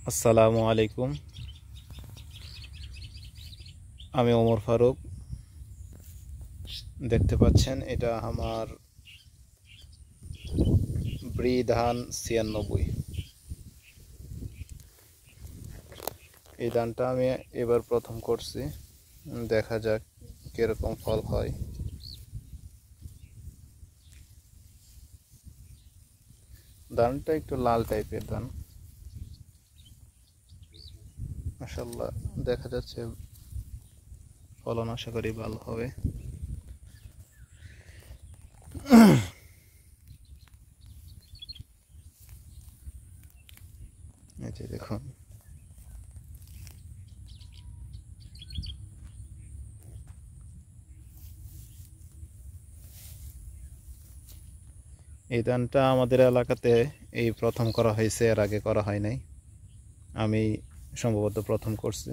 আসসালামু আলাইকুম। আমি ওমর ফারুক। দেখতে পাচ্ছেন এটা আমার ব্রি ধান 96। এই ধানটা আমি এবার প্রথম করছি, দেখা যাক কিরকম ফল হয়। ধানটা একটু লাল টাইপের ধান, মাশাআল্লাহ দেখা যাচ্ছে ফলন আশা করি ভালো হবে। এই যে দেখুন, এই ধানটা আমাদের এলাকাতে এই প্রথম করা হয়েছে, এর আগে করা হয় নাই। আমি সম্ভবত প্রথম করছি।